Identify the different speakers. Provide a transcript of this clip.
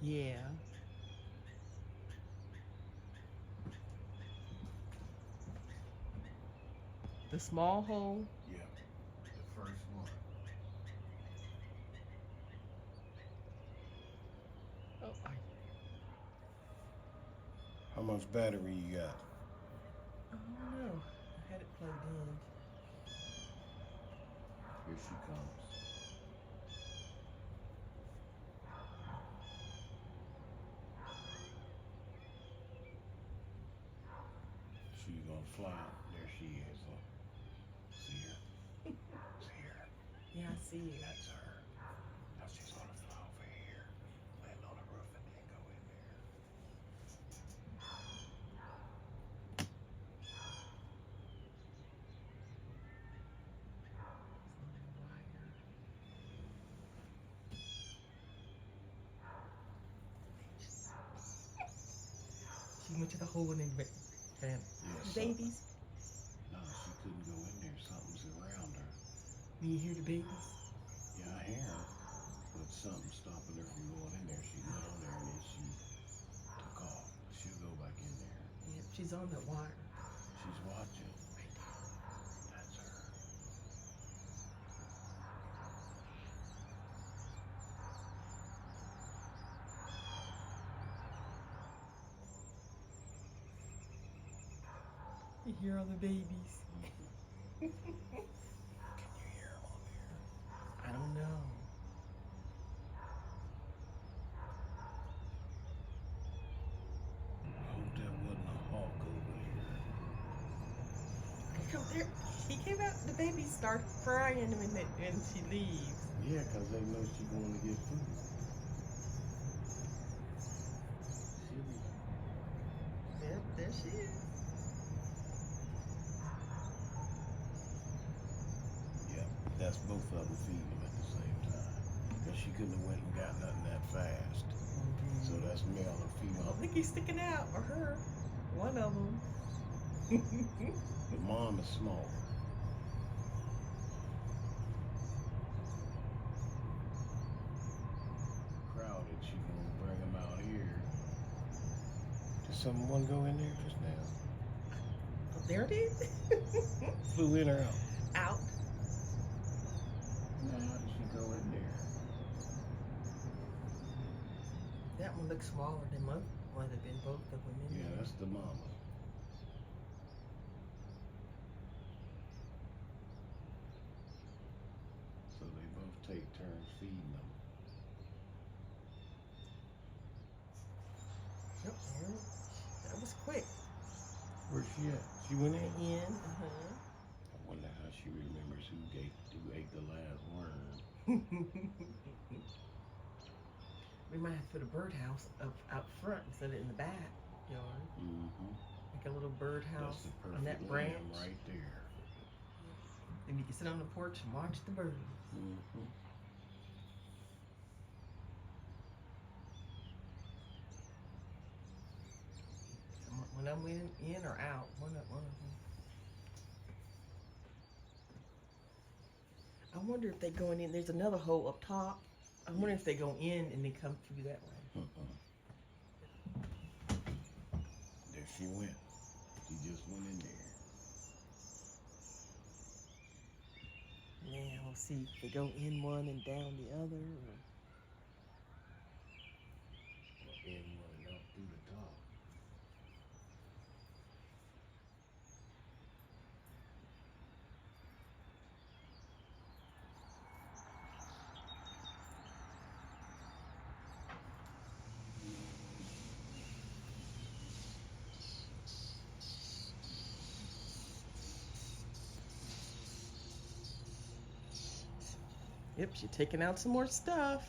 Speaker 1: Yeah. The small hole.
Speaker 2: Yep, the first one.
Speaker 1: Oh,
Speaker 2: How much battery you got?
Speaker 1: I don't know. I had it plugged in.
Speaker 2: Here she comes. She's gonna fly. There she is. See her? See her?
Speaker 1: Yeah, I see it.
Speaker 2: That's her. Now she's gonna fly over here, land on the roof, and then go in there.
Speaker 1: She went to the hole in the fan.
Speaker 2: Yeah,
Speaker 1: Babies.
Speaker 2: No, she couldn't go in there. Something's around her.
Speaker 1: You hear the babies?
Speaker 2: Yeah, I hear her. But something's stopping her from going in there. She went on there and then she took off. She'll go back in there.
Speaker 1: Yeah, she's on the wire.
Speaker 2: She's watching. That's her.
Speaker 1: You hear all the babies?
Speaker 2: Can you hear them on there?
Speaker 1: I don't know.
Speaker 2: I hope that wasn't a hawk over here.
Speaker 1: Come there. He came out. The babies start crying when she leaves.
Speaker 2: Yeah, 'cause they know she's going to get food.
Speaker 1: Yep, there she is.
Speaker 2: Yep, that's both of them feeding them at the same time. Because she couldn't have went and got nothing that fast. So that's male and female.
Speaker 1: I think he's sticking out, or her. One of them.
Speaker 2: The mom is small. Crowded, she gonna bring them out here. Did someone go in there just now?
Speaker 1: Oh, there it is.
Speaker 2: Flew in or out?
Speaker 1: Out.
Speaker 2: No, how did she go in there?
Speaker 1: That one looks smaller than might have been both of them in
Speaker 2: Yeah,
Speaker 1: there.
Speaker 2: that's the mama. So they both take turns feeding them.
Speaker 1: Yep, there. That was quick.
Speaker 2: Where's she at? She went in?
Speaker 1: In.
Speaker 2: I wonder how she remembers who ate the last worm.
Speaker 1: We might have to put a birdhouse up out front instead of in the back yard.
Speaker 2: Mm-hmm.
Speaker 1: Like a little birdhouse
Speaker 2: That's the
Speaker 1: on that
Speaker 2: perfect
Speaker 1: branch.
Speaker 2: lamb right there.
Speaker 1: Then you can sit on the porch and watch the birds.
Speaker 2: Mm-hmm.
Speaker 1: When I'm in or out, one of them. I wonder if they're going in. There's another hole up top. I wonder if they go in and they come through that way.
Speaker 2: There she went. She just went in there.
Speaker 1: Now we'll see if they go in one and down the other. Or...
Speaker 2: In one and up through the top.
Speaker 1: Yep, she's taking out some more stuff.